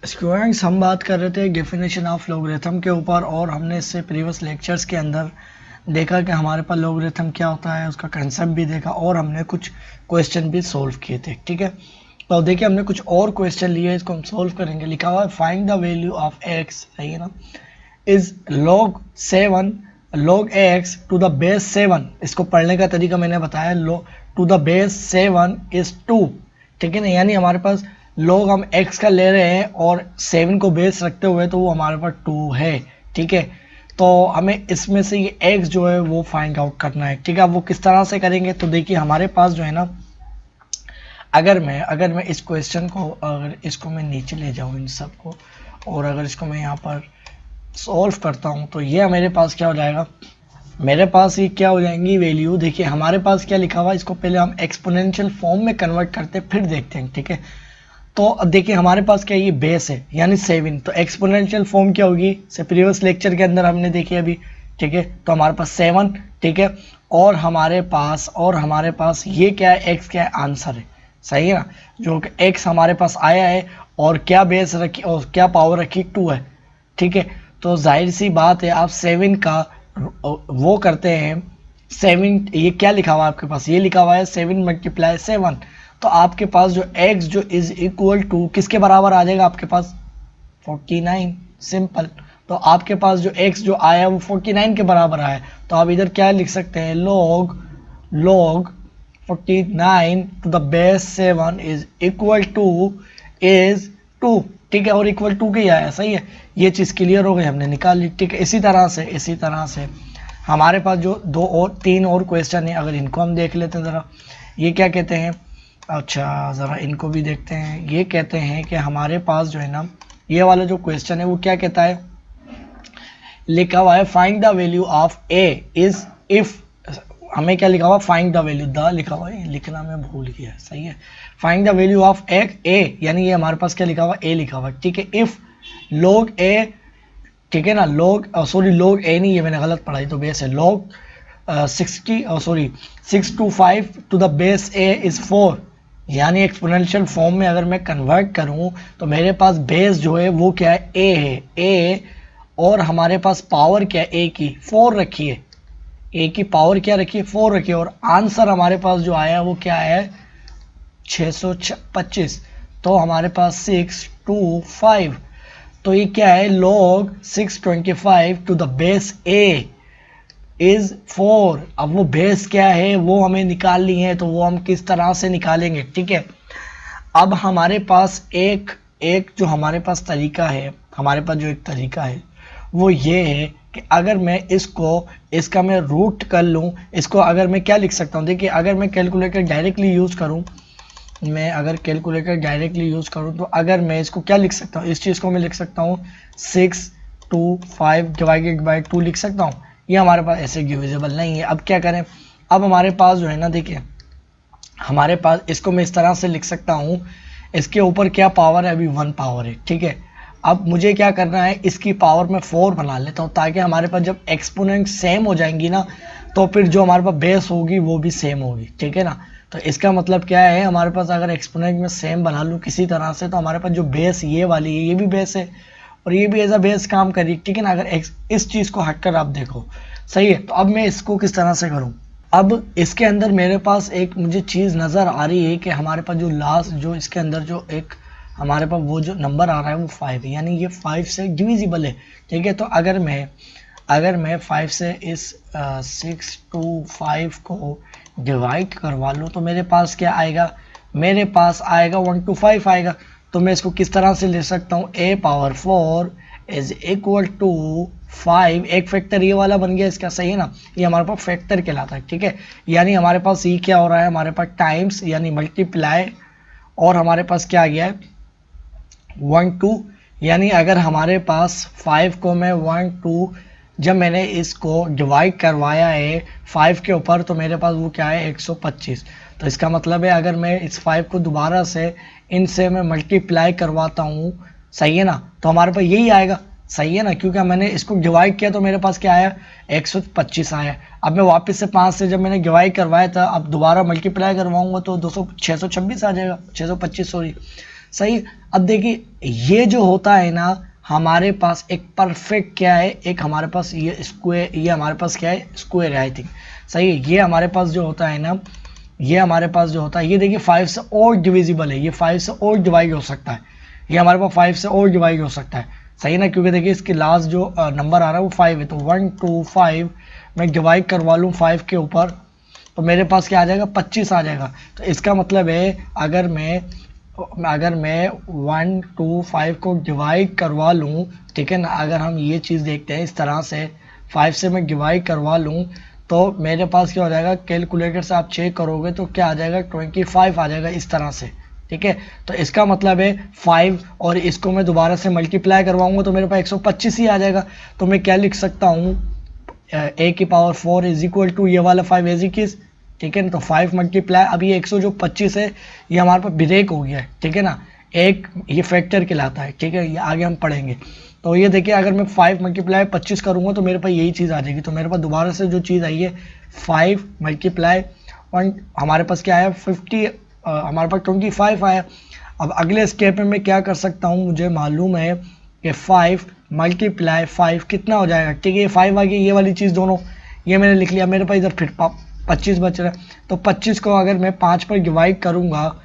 Students, हम बात कर रहे थे डेफिनेशन ऑफ लॉगरिथम के ऊपर और हमने इससे प्रीवियस लेक्चर्स के अंदर देखा कि हमारे पास लॉगरिथम क्या होता है, उसका कंसेप्ट भी देखा और हमने कुछ क्वेश्चन भी सॉल्व किए थे। ठीक है, तो देखिए हमने कुछ और क्वेश्चन लिए, इसको हम सॉल्व करेंगे। लिखा हुआ है find the value of X, सही है ना, is log 7 log x to the base 7। इसको पढ़ने का तरीका मैंने बताया, log to the base 7 is 2। ठीक है ना, यानी हमारे पास log हम x का ले रहे हैं और 7 को बेस रखते हुए, तो वो हमारे पास 2 है। ठीक है, तो हमें इसमें से ये x जो है वो फाइंड आउट करना है। ठीक है, अब वो किस तरह से करेंगे, तो देखिए हमारे पास जो है ना, अगर मैं इस क्वेश्चन को, अगर इसको मैं नीचे ले जाऊँ इन सब को, और अगर इसको मैं यहाँ पर सॉल्व करता हूँ, तो ये मेरे पास क्या हो जाएगा, मेरे पास ये क्या हो जाएंगी वैल्यू। देखिए हमारे पास क्या लिखा हुआ है, इसको पहले हम एक्सपोनेंशियल फॉर्म में कन्वर्ट करते फिर देखते हैं। ठीक है, तो अब देखिए हमारे पास क्या, ये बेस है यानी 7, तो एक्सपोनेंशियल फॉर्म क्या होगी, से प्रीवियस लेक्चर के अंदर हमने देखी अभी। ठीक है, तो हमारे पास 7, ठीक है, और हमारे पास ये क्या है, x क्या है, आंसर है, सही है ना, जो कि x हमारे पास आया है और क्या बेस रखी और क्या पावर रखी, 2 है। ठीक है, तो जाहिर सी बात है, आप 7 का वो करते हैं, 7 ये क्या लिखा हुआ है आपके पास, ये लिखा हुआ है 7 मल्टीप्लाई 7, तो आपके पास जो x जो इज इक्वल टू किसके बराबर आ जाएगा आपके पास, 49, सिंपल। तो आपके पास जो x जो आया वो 49 के बराबर आया, तो आप इधर क्या लिख सकते हैं, log 49 to the base 7 is equal to is 2। ठीक है, और इक्वल टू के ही आया, सही है, ये चीज़ क्लियर हो गई, हमने निकाल ली। ठीक है, इसी तरह से हमारे पास जो 3 और क्वेश्चन है, अगर इनको हम देख लेते हैं ज़रा, ये क्या कहते हैं, अच्छा ज़रा इनको भी देखते हैं। ये कहते हैं कि हमारे पास जो है ना, ये वाला जो क्वेश्चन है वो क्या कहता है, लिखा हुआ है find the value of A is if, हमें क्या लिखा हुआ, फाइंड द वैल्यू, द लिखा हुआ है, लिखना मैं भूल गया, सही है, फाइंड द वैल्यू ऑफ ए, यानी ये हमारे पास क्या लिखा हुआ, ए लिखा हुआ है। ठीक है, इफ log ए, ठीक है ना, log ए नहीं, ये मैंने गलत पढ़ाई, तो बेस है log 625 to the base A is 4, यानी एक्सपोनेंशियल फॉर्म में अगर मैं कन्वर्ट करूं, तो मेरे पास बेस जो है वो क्या है, ए है, ए, और हमारे पास पावर क्या है, ए की 4 रखी है, ए की पावर क्या रखी है, 4 रखी है, और आंसर हमारे पास जो आया वो क्या है, 625। तो हमारे पास 625, तो ये क्या है, log 625 to the base A is 4। अब वो बेस क्या है वो हमें निकालनी है, तो वो हम किस तरह से निकालेंगे। ठीक है, अब हमारे पास एक जो हमारे पास तरीका है, हमारे पास जो एक तरीका है वो ये है कि अगर मैं इसका मैं रूट कर लूँ, इसको अगर मैं क्या लिख सकता हूँ, देखिए अगर मैं कैलकुलेटर डायरेक्टली यूज़ करूँ, तो अगर मैं इसको क्या लिख सकता हूँ, इस चीज़ को मैं लिख सकता हूँ 625 डिवाइडेड बाई 2 लिख सकता हूँ। ये हमारे पास ऐसे डिविजिबल नहीं है। अब क्या करें, अब हमारे पास जो है ना, देखिए हमारे पास इसको मैं इस तरह से लिख सकता हूँ, इसके ऊपर क्या पावर है, अभी 1 पावर है। ठीक है, अब मुझे क्या करना है, इसकी पावर में 4 बना लेता हूँ, ताकि हमारे पास जब एक्सपोनेंट सेम हो जाएंगी ना, तो फिर जो हमारे पास बेस होगी वो भी सेम होगी। ठीक है ना, तो इसका मतलब क्या है, हमारे पास अगर एक्सपोनेंट में सेम बना लूँ किसी तरह से, तो हमारे पास जो बेस ये वाली है, ये भी बेस है और ये भी एज अ बेस काम करी। ठीक है ना, अगर इस चीज़ को हटकर आप देखो, सही है, तो अब मैं इसको किस तरह से करूँ, अब इसके अंदर मेरे पास एक मुझे चीज़ नज़र आ रही है कि हमारे पास जो लास्ट जो इसके अंदर जो एक हमारे पास वो जो नंबर आ रहा है वो 5 है, यानी ये 5 से डिविजिबल है। ठीक है, तो अगर मैं 5 से इस 625 को डिवाइड करवा लूँ, तो मेरे पास क्या आएगा, मेरे पास आएगा 125 आएगा। तो मैं इसको किस तरह से ले सकता हूँ, a power 4 is equal to 5, एक फैक्टर ये वाला बन गया इसका, सही है ना, ये हमारे पास फैक्टर कहलाता है। ठीक है, यानी हमारे पास ये क्या हो रहा है, हमारे पास टाइम्स यानी मल्टीप्लाई, और हमारे पास क्या आ गया है 1 2, यानी अगर हमारे पास 5 को मैं 1 2, जब मैंने इसको डिवाइड करवाया है 5 के ऊपर, तो मेरे पास वो क्या है 125। तो इसका मतलब है अगर मैं इस 5 को दोबारा से इनसे मैं मल्टीप्लाई करवाता हूँ, सही है ना, तो हमारे पास यही आएगा, सही है ना, क्योंकि मैंने इसको डिवाइड किया तो मेरे पास क्या आया 125 आया। अब मैं वापस से 5 से जब मैंने डिवाइड करवाया था, अब दोबारा मल्टीप्लाई करवाऊंगा तो 626 आ जाएगा, 625 सॉरी। सही। अब देखिए ये जो होता है ना, हमारे पास एक परफेक्ट क्या है, एक हमारे पास ये स्क्वायर, ये हमारे पास क्या है, स्क्वायर है आई थिंक। सही है। ये हमारे पास जो होता है ना, ये हमारे पास जो होता है, ये देखिए 5 से और डिविजिबल है, ये 5 से और डिवाइड हो सकता है, ये हमारे पास 5 से और डिवाइड हो सकता है। सही ना, क्योंकि देखिए इसके लास्ट जो नंबर आ रहा है वो 5 है, तो 1 2 5 मैं डिवाइड करवा लूँ 5 के ऊपर, तो मेरे पास क्या आ जाएगा, 25 आ जाएगा। तो इसका मतलब है अगर मैं 1 2 5 को डिवाइड करवा लूँ, ठीक है ना, अगर हम ये चीज़ देखते हैं इस तरह से, 5 से मैं डिवाइड करवा लूँ, तो मेरे पास क्या हो जाएगा, कैलकुलेटर से आप चेक करोगे तो क्या आ जाएगा, 25 आ जाएगा इस तरह से। ठीक है, तो इसका मतलब है 5 और इसको मैं दोबारा से मल्टीप्लाई करवाऊंगा तो मेरे पास 125 ही आ जाएगा। तो मैं क्या लिख सकता हूँ, a की पावर 4 इज इक्वल टू ये वाला 5 एज इट इज। ठीक है ना, तो 5 मल्टीप्लाई, अब ये 125 है, ये हमारे पास ब्रेक हो गया है। ठीक है ना, एक ये फैक्टर कहलाता है। ठीक है, ये आगे हम पढ़ेंगे। तो ये देखिए अगर मैं 5 मल्टीप्लाई 25 करूंगा तो मेरे पास यही चीज़ आ जाएगी। तो मेरे पास दोबारा से जो चीज़ आई है 5 मल्टीप्लाई 1, हमारे पास क्या है 50, हमारे पास 25 आया। अब अगले स्टेप में मैं क्या कर सकता हूँ, मुझे मालूम है कि 5 मल्टीप्लाई 5 कितना हो जाएगा। ठीक है, ये 5 आ गई, ये वाली चीज़ दोनों ये मैंने लिख लिया। मेरे पास इधर फिर 25 बच रहा है, तो 25 को अगर मैं 5 पर डिवाइड करूँगा,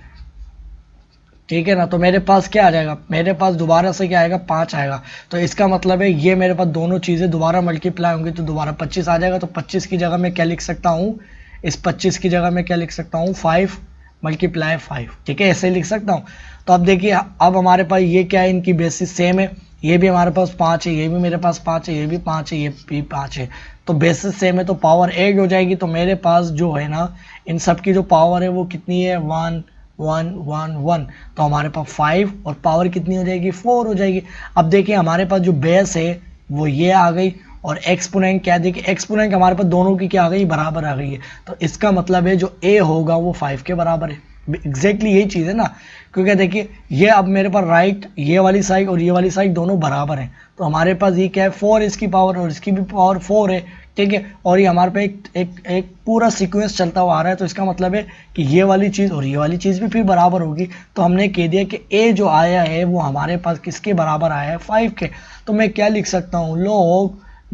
ठीक है ना, तो मेरे पास क्या आ जाएगा, मेरे पास दोबारा से क्या आएगा, 5 आएगा। तो इसका मतलब है ये मेरे पास दोनों चीज़ें दोबारा मल्टीप्लाई होंगी तो दोबारा 25 आ जाएगा। तो 25 की जगह मैं क्या लिख सकता हूँ, इस 25 की जगह मैं क्या लिख सकता हूँ, 5 मल्टीप्लाई 5। ठीक है, ऐसे ही लिख सकता हूँ। तो अब देखिए अब हमारे पास ये क्या है, इनकी बेसिस सेम है, ये भी हमारे पास 5 है, ये भी मेरे पास 5 है, ये भी 5 है, ये भी 5 है, तो बेसिस सेम है, तो पावर ऐड हो जाएगी। तो मेरे पास जो है ना, इन सब की जो पावर है वो कितनी है, 1 1 1 1। तो हमारे पास 5 और पावर कितनी हो जाएगी, 4 हो जाएगी। अब देखिए हमारे पास जो बेस है वो ये आ गई, और एक्सपोनेंट क्या, देखिए एक्सपोनेंट हमारे पास दोनों की क्या आ गई, बराबर आ गई है। तो इसका मतलब है जो ए होगा वो 5 के बराबर है। एग्जैक्टली यही चीज़ है ना, क्योंकि देखिए ये अब मेरे पास राइट, ये वाली साइड और ये वाली साइड दोनों बराबर हैं, तो हमारे पास ये क्या है, 4 इसकी पावर और इसकी भी पावर 4 है। ठीक है, और ये हमारे पे एक पूरा सीक्वेंस चलता हुआ आ रहा है, तो इसका मतलब है कि ये वाली चीज़ और ये वाली चीज़ भी फिर बराबर होगी। तो हमने कह दिया कि ए जो आया है वो हमारे पास किसके बराबर आया है, 5 के। तो मैं क्या लिख सकता हूँ,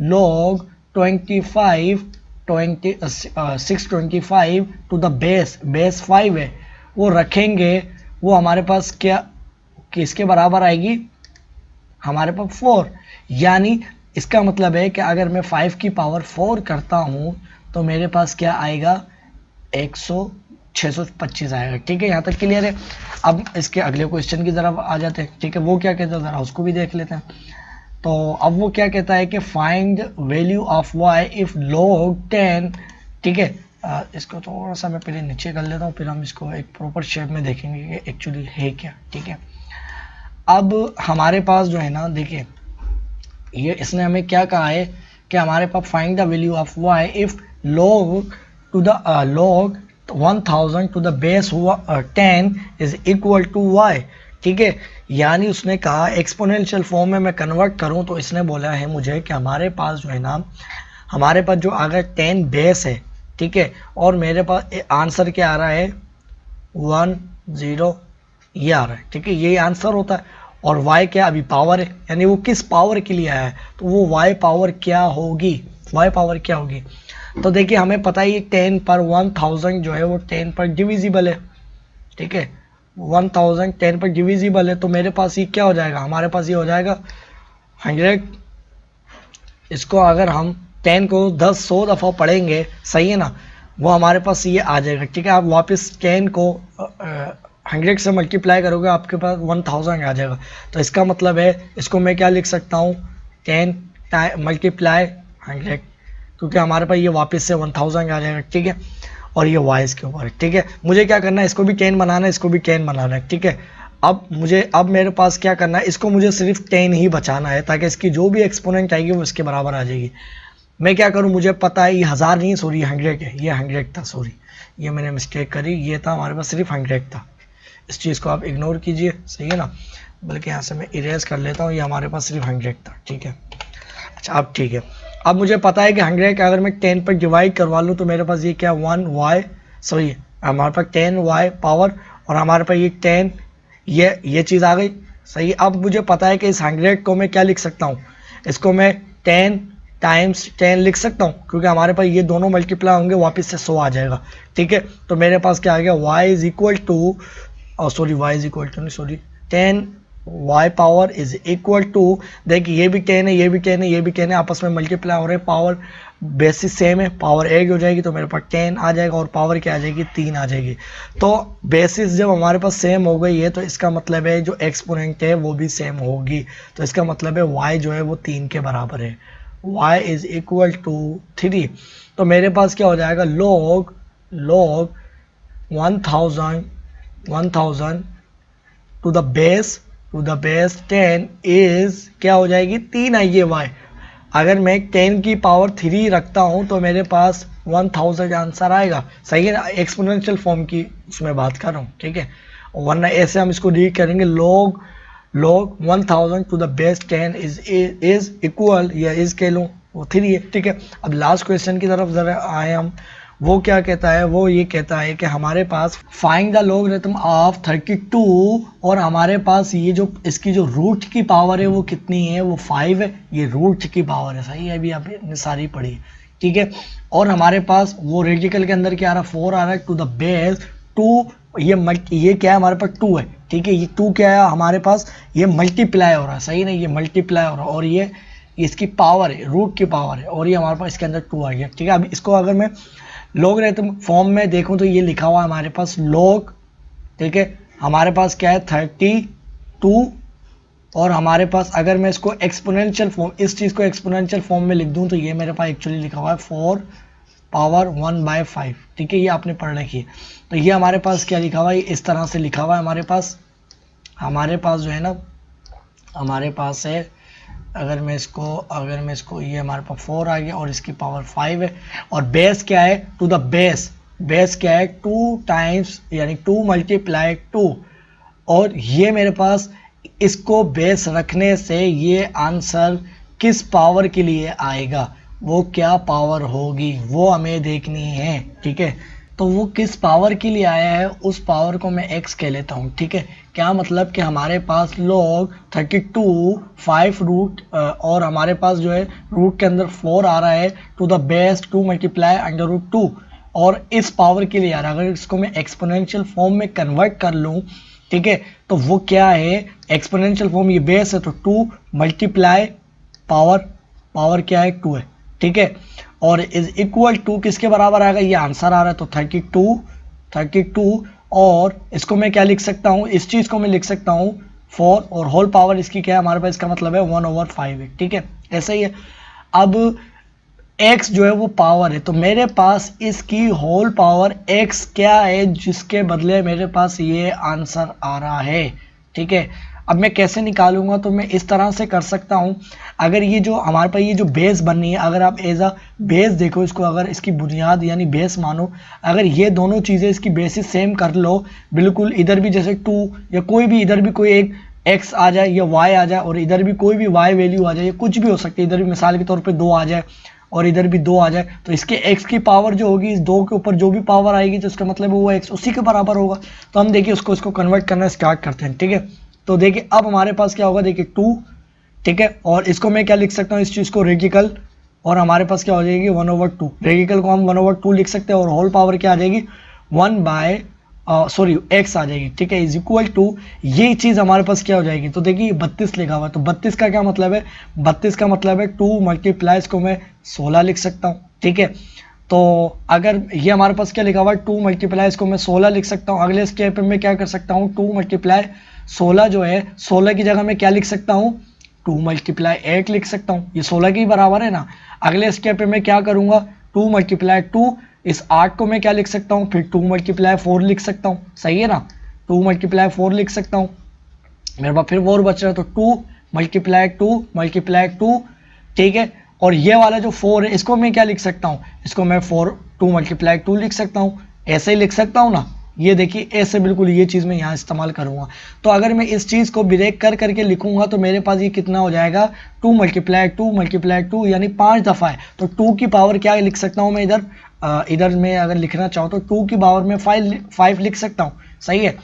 log 25 625 टू द बेस 5 है, वो रखेंगे, वो हमारे पास क्या किसके बराबर आएगी, हमारे पास 4। यानी इसका मतलब है कि अगर मैं 5 की पावर 4 करता हूँ तो मेरे पास क्या आएगा, 625 आएगा। ठीक है, यहाँ तक क्लियर है। अब इसके अगले क्वेश्चन की तरफ आ जाते हैं। ठीक है, वो क्या कहता है ज़रा उसको भी देख लेते हैं। तो अब वो क्या कहता है कि find value of y if log 10। ठीक है, इसको थोड़ा सा मैं पहले नीचे कर लेता हूँ, फिर हम इसको एक प्रॉपर शेप में देखेंगे कि एक्चुअली है क्या। ठीक है, अब हमारे पास जो है ना, देखिए ये इसने हमें क्या कहा है कि हमारे पास find the value of y if log to the log 1000 to the base 10 is equal to y। ठीक है, यानी उसने कहा एक्सपोनेंशियल फॉर्म में मैं कन्वर्ट करूं, तो इसने बोला है मुझे कि हमारे पास जो है ना, हमारे पास जो अगर 10 बेस है, ठीक है, और मेरे पास आंसर क्या आ रहा है, 1 0 ये आ रहा है। ठीक है, यही आंसर होता है। और y क्या, अभी पावर है, यानी वो किस पावर के लिए आया है, तो वो y पावर क्या होगी, y पावर क्या होगी। तो देखिए हमें पता ही 10 पर 1000 जो है वो 10 पर डिविजिबल है। ठीक है, 1000 10 पर डिविजिबल है, तो मेरे पास ये क्या हो जाएगा, हमारे पास ये हो जाएगा 100। इसको अगर हम 10 को 100 दफ़ा पढ़ेंगे, सही है ना, वो हमारे पास ये आ जाएगा। ठीक है, आप वापस 10 को 100 से मल्टीप्लाई करोगे, आपके पास 1000 आ जाएगा। तो इसका मतलब है इसको मैं क्या लिख सकता हूँ, 10 मल्टीप्लाई 100, क्योंकि हमारे पास ये वापस से 1000 आ जाएगा। ठीक है, और ये वाइस के ऊपर है। ठीक है, मुझे क्या करना है, इसको भी 10 बनाना है, इसको भी 10 बनाना है। ठीक है, अब मेरे पास क्या करना है, इसको मुझे सिर्फ 10 ही बचाना है, ताकि इसकी जो भी एक्सपोनेंट आएगी वो इसके बराबर आ जाएगी। मैं क्या करूं, मुझे पता है ये 1000 नहीं है, सॉरी 100 है, ये 100 था, सॉरी ये मैंने मिस्टेक करी, ये था हमारे पास सिर्फ 100 था। इस चीज़ को आप इग्नोर कीजिए, सही है ना, बल्कि यहाँ से मैं इरेज कर लेता हूँ, ये हमारे पास सिर्फ 100 था। ठीक है, अच्छा अब ठीक है, अब मुझे पता है कि 100 का अगर मैं 10 पर डिवाइड करवा लूँ तो मेरे पास ये क्या 1y, सॉरी हमारे पास 10y पावर, और हमारे पास ये 10 ये चीज़ आ गई। सही, अब मुझे पता है कि इस 100 को मैं क्या लिख सकता हूँ, इसको मैं 10 टाइम्स 10 लिख सकता हूँ, क्योंकि हमारे पास ये दोनों मल्टीप्लाई होंगे, वापस से 100 आ जाएगा। ठीक है, तो मेरे पास क्या आ गया, y is equal to, sorry y is equal to नहीं, sorry 10 y power is equal to, देखिए ये भी 10 है, ये भी 10 है, ये भी 10 है, आपस में मल्टीप्लाई हो रहे हैं, पावर बेसिस सेम है, पावर एक हो जाएगी तो मेरे पास 10 आ जाएगा और पावर क्या आ जाएगी, 3 आ जाएगी। तो बेसिस जब हमारे पास सेम हो गई है तो इसका मतलब है जो एक्सपोनेंट है वो भी सेम होगी, तो इसका मतलब है y जो है वो 3 के बराबर है, y इज इक्वल टू 3। तो मेरे पास क्या हो जाएगा, log 1000 to the base 10 is क्या हो जाएगी, 3 आई है y। अगर मैं 10 की पावर 3 रखता हूं तो मेरे पास 1000 आंसर आएगा। सही है ना, एक्सपोनेंशियल फॉर्म की उसमें बात कर रहा हूँ। ठीक है, वरना ऐसे हम इसको रीड करेंगे, log 1000 to the base 10 is equal, या इज कह लूँ वो 3 है। ठीक है, अब लास्ट क्वेश्चन की तरफ जरा आए हम। वो क्या कहता है, वो ये कहता है कि हमारे पास फाइंड द लॉगरिथम ऑफ 32, और हमारे पास ये जो इसकी जो रूट की पावर है वो कितनी है, वो 5 है, ये रूट की पावर है। सही है, अभी आपने सारी पढ़ी है। ठीक है, और हमारे पास वो रेडिकल के अंदर क्या आ रहा है, 4 आ रहा है टू द बेस 2, ये क्या है हमारे पास 2 है। ठीक है, ये 2 क्या है हमारे पास, ये मल्टीप्लाई हो रहा है। सही नहीं, ये मल्टीप्लाई हो रहा है और ये इसकी पावर है, रूट की पावर है, और ये हमारे पास इसके अंदर 2 आ गया। ठीक है, अब इसको अगर मैं लॉगरिथम फॉर्म में देखूं तो ये लिखा हुआ है हमारे पास लॉग। ठीक है, हमारे पास क्या है 32, और हमारे पास अगर मैं इसको एक्सपोनेंशियल फॉर्म, इस चीज़ को एक्सपोनेंशियल फॉर्म में लिख दूं तो ये मेरे पास एक्चुअली लिखा हुआ है 4 पावर 1/5। ठीक है, ये आपने पढ़ रखी है। तो ये हमारे पास क्या लिखा हुआ है, इस तरह से लिखा हुआ है हमारे पास जो है ना, हमारे पास है, अगर मैं इसको ये हमारे पास 4 आ गया और इसकी पावर 5 है, और बेस क्या है, टू द बेस क्या है 2 टाइम्स, यानी 2 मल्टीप्लाई 2, और ये मेरे पास इसको बेस रखने से ये आंसर किस पावर के लिए आएगा, वो क्या पावर होगी वो हमें देखनी है। ठीक है, तो वो किस पावर के लिए आया है उस पावर को मैं x कह लेता हूँ। ठीक है, क्या मतलब कि हमारे पास log 32 5 रूट, और हमारे पास जो है रूट के अंदर 4 आ रहा है to the base 2 multiply under root 2, और इस पावर के लिए आ रहा है। अगर इसको मैं एक्सपोनेंशियल फॉर्म में कन्वर्ट कर लूँ, ठीक है, तो वो क्या है, एक्सपोनेंशियल फॉर्म, ये बेस है तो 2 मल्टीप्लाई पावर क्या है 2 है। ठीक है, और इज इक्वल टू किसके बराबर आएगा, ये आंसर आ रहा है तो 32, और इसको मैं क्या लिख सकता हूँ, इस चीज़ को मैं लिख सकता हूँ 4, और होल पावर इसकी क्या है हमारे पास, इसका मतलब है 1/5 है। ठीक है, ऐसा ही है। अब x जो है वो पावर है, तो मेरे पास इसकी होल पावर x क्या है जिसके बदले मेरे पास ये आंसर आ रहा है। ठीक है, अब मैं कैसे निकालूंगा, तो मैं इस तरह से कर सकता हूँ। अगर ये जो हमारे पास ये जो बेस बननी है, अगर आप एज अ बेस देखो इसको, अगर इसकी बुनियाद यानी बेस मानो, अगर ये दोनों चीज़ें इसकी बेसिस सेम कर लो, बिल्कुल इधर भी जैसे 2 या कोई भी इधर भी कोई एक x आ जाए या y आ जाए, और इधर भी कोई भी y वैल्यू आ जाए, या कुछ भी हो सकती है, इधर भी मिसाल के तौर पर 2 आ जाए और इधर भी 2 आ जाए, तो इसके x की पावर जो होगी इस 2 के ऊपर जो भी पावर आएगी तो इसका मतलब वो x उसी के बराबर होगा। तो हम देखिए इसको कन्वर्ट करना स्टार्ट करते हैं। ठीक है, तो देखिए अब हमारे पास क्या होगा, देखिए 2। ठीक है, और इसको मैं क्या लिख सकता हूँ, इस चीज़ को रेडिकल, और हमारे पास क्या हो जाएगी 1/2, रेडिकल को हम 1/2 लिख सकते हैं, और होल पावर क्या आ जाएगी 1/x आ जाएगी। ठीक है, इज इक्वल टू, ये चीज़ हमारे पास क्या हो जाएगी, तो देखिए 32 लिखा हुआ है, तो 32 का क्या मतलब है, 32 का मतलब है 2 मल्टीप्लाइज को मैं 16 लिख सकता हूँ। ठीक है, तो अगर ये हमारे पास क्या लिखा हुआ है 2 मल्टीप्लाइज को मैं 16 लिख सकता हूँ। अगले स्टेप पे मैं क्या कर सकता हूँ, 2 मल्टीप्लाई 16 जो है 16 की जगह मैं क्या लिख सकता हूँ, 2 मल्टीप्लाई 8 लिख सकता हूँ, ये 16 के बराबर है ना। अगले स्टेप पे मैं क्या करूँगा, 2 मल्टीप्लाई 2, इस 8 को मैं क्या लिख सकता हूँ, फिर 2 मल्टीप्लाई 4 लिख सकता हूँ। सही है ना, 2 मल्टीप्लाई 4 लिख सकता हूँ, मेरे पास फिर 4 बच रहा है, तो 2 मल्टीप्लाई 2। ठीक है, और ये वाला जो 4 है इसको मैं क्या लिख सकता हूँ, इसको मैं 2 मल्टीप्लाई 2 लिख सकता हूँ, ऐसे ही लिख सकता हूँ ना। ये देखिए ऐसे बिल्कुल ये चीज़ मैं यहाँ इस्तेमाल करूँगा। तो अगर मैं इस चीज़ को ब्रेक करके लिखूंगा तो मेरे पास ये कितना हो जाएगा, 2 मल्टीप्लाई 2 यानी 5 दफ़ा है, तो 2 की पावर क्या लिख सकता हूँ मैं, इधर मैं अगर लिखना चाहूँ तो 2 की पावर में 5 लिख सकता हूँ। सही है,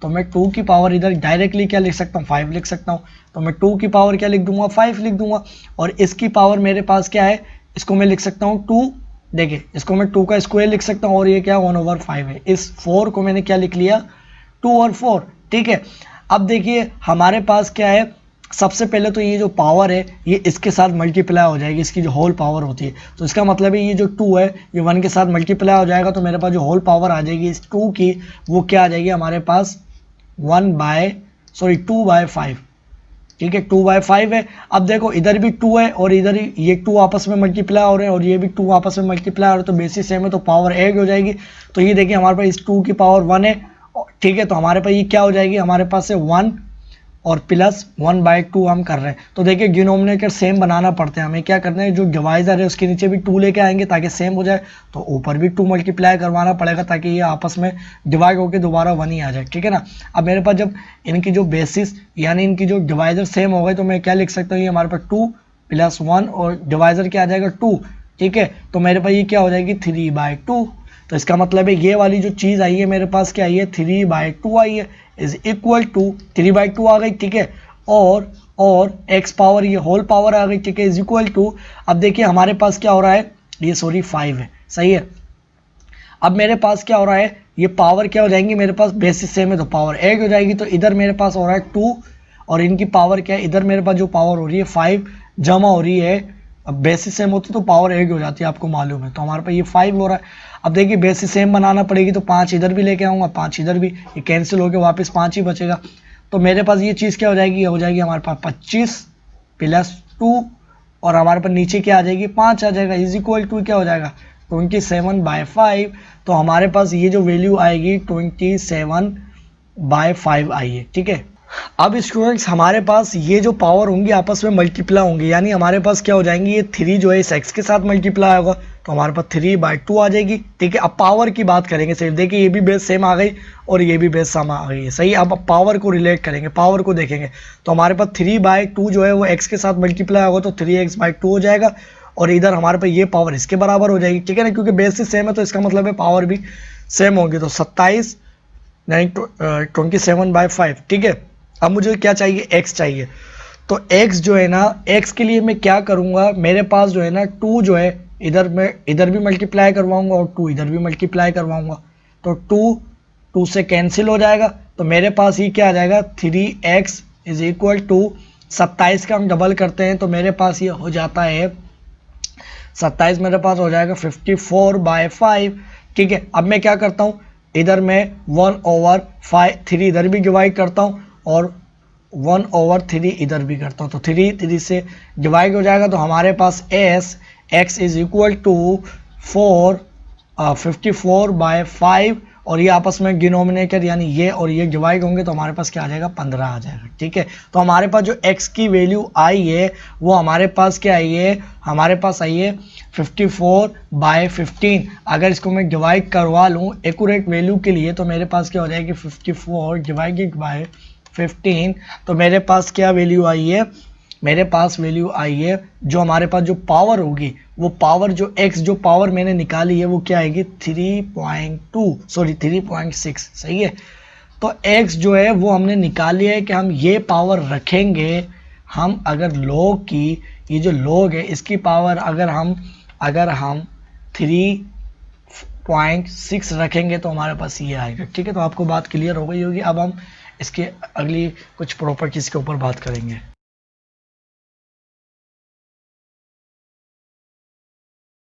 तो मैं 2 की पावर इधर डायरेक्टली क्या लिख सकता हूँ, 5 लिख सकता हूँ। तो मैं 2 की पावर क्या लिख दूंगा, 5 लिख दूंगा। और इसकी पावर मेरे पास क्या है, इसको मैं लिख सकता हूँ 2। देखिए इसको मैं 2 का स्क्वायर लिख सकता हूँ और ये क्या 1/5 है। इस 4 को मैंने क्या लिख लिया, 2 और 4, ठीक है। अब देखिए हमारे पास क्या है, सबसे पहले तो ये जो पावर है ये इसके साथ मल्टीप्लाई हो जाएगी, इसकी जो होल पावर होती है। तो इसका मतलब है ये जो 2 है ये 1 के साथ मल्टीप्लाई हो जाएगा, तो मेरे पास जो होल पावर आ जाएगी इस 2 की, वो क्या आ जाएगी हमारे पास 2/5, ठीक है, 2/5 है। अब देखो इधर भी 2 है और इधर ये 2 आपस में मल्टीप्लाई हो रहे हैं और ये भी 2 आपस में मल्टीप्लाई हो रहे हैं, तो बेसिस सेम है तो पावर ऐड हो जाएगी। तो ये देखिए हमारे पास इस 2 की पावर 1 है, ठीक है। तो हमारे पास ये क्या हो जाएगी, हमारे पास से 1 और प्लस 1/2 हम कर रहे हैं। तो देखिए डिनोमिनेटर सेम बनाना पड़ता है, हमें क्या करना है, जो डिवाइजर है उसके नीचे भी 2 लेके आएंगे ताकि सेम हो जाए, तो ऊपर भी 2 मल्टीप्लाई करवाना पड़ेगा ताकि ये आपस में डिवाइड होकर दोबारा 1 ही आ जाए, ठीक है ना। अब मेरे पास जब इनकी जो बेसिस यानी इनकी जो डिवाइजर सेम हो गए तो मैं क्या लिख सकता हूँ, ये हमारे पास 2 + 1 और डिवाइजर क्या आ जाएगा 2, ठीक है। तो मेरे पास ये क्या हो जाएगी 3/2। तो इसका मतलब है ये वाली जो चीज़ आई है मेरे पास क्या आई है, 3/2 आई है, इज इक्वल टू 3/2 आ गई, ठीक है। और x पावर ये होल पावर आ गई, ठीक है, इज इक्वल टू, अब देखिए हमारे पास क्या हो रहा है, ये सॉरी 5 है, सही है। अब मेरे पास क्या हो रहा है, ये पावर क्या हो जाएंगी, मेरे पास बेसिस सेम है तो पावर ऐड हो जाएगी। तो इधर मेरे पास हो रहा है 2 और इनकी पावर क्या है, इधर मेरे पास जो पावर हो रही है 5 जमा हो रही है। अब बेसिस सेम होती तो पावर ऐड हो जाती है, आपको मालूम है। तो हमारे पास ये 5 हो रहा है। अब देखिए बेसिस सेम बनाना पड़ेगी तो 5 इधर भी लेके आऊँगा, 5 इधर भी, ये कैंसिल होकर वापस 5 ही बचेगा। तो मेरे पास ये चीज़ क्या हो जाएगी, ये हो जाएगी हमारे पास 25 + 2 और हमारे पास नीचे क्या आ जाएगी 5 आ जाएगा, इज इक्वल टू क्या हो जाएगा 27/5। तो हमारे पास ये जो वैल्यू आएगी 27/5 आई है, ठीक है। अब स्टूडेंट्स हमारे पास ये जो पावर होंगी आपस में मल्टीप्लाई होंगी, यानी हमारे पास क्या हो जाएंगी, ये 3 जो है इस x के साथ मल्टीप्लाई होगा तो हमारे पास 3/2 आ जाएगी, ठीक है। अब पावर की बात करेंगे सिर्फ, देखिए ये भी बेस सेम आ गई और ये भी बेस सेम आ गई है, सही। अब पावर को रिलेट करेंगे, पावर को देखेंगे तो हमारे पास 3/2 जो है वो x के साथ मल्टीप्लाई होगा तो 3x/2 हो जाएगा और इधर हमारे पास ये पावर इसके बराबर हो जाएगी, ठीक है ना, क्योंकि बेस से सेम है तो इसका मतलब है पावर भी सेम होगी। तो 27 यानी 27/5, ठीक है। अब मुझे क्या चाहिए, x चाहिए। तो x जो है ना, x के लिए मैं क्या करूंगा, मेरे पास जो है ना 2 जो है इधर मैं इधर भी मल्टीप्लाई करवाऊंगा और 2 इधर भी मल्टीप्लाई करवाऊंगा, तो 2 से कैंसिल हो जाएगा। तो मेरे पास ये क्या आ जाएगा 3x = 27 का हम डबल करते हैं तो मेरे पास ये हो जाता है 27, मेरे पास हो जाएगा 54/5, ठीक है। अब मैं क्या करता हूँ, इधर मैं 1/3 इधर भी डिवाइड करता हूँ और 1/3 इधर भी करता हूँ, तो 3 से डिवाइड हो जाएगा। तो हमारे पास x = 54/5 और ये आपस में डिनोमिनेटर यानी ये और ये डिवाइड होंगे तो हमारे पास क्या आ जाएगा 15 आ जाएगा, ठीक है। तो हमारे पास जो x की वैल्यू आई है वो हमारे पास क्या आई है, हमारे पास आई है 54/15। अगर इसको मैं डिवाइड करवा लूँ एक्यूरेट वैल्यू के लिए तो मेरे पास क्या हो जाएगी 54/15, तो मेरे पास क्या वैल्यू आई है, मेरे पास वैल्यू आई है जो हमारे पास जो पावर होगी वो पावर जो x जो पावर मैंने निकाली है वो क्या आएगी 3.6, सही है। तो x जो है वो हमने निकाली है कि हम ये पावर रखेंगे, हम अगर log की ये जो log है इसकी पावर अगर हम 3.6 रखेंगे तो हमारे पास ये आएगा, ठीक है। तो आपको बात क्लियर हो गई होगी। अब हम इसके अगली कुछ प्रॉपर्टीज़ के ऊपर बात करेंगे।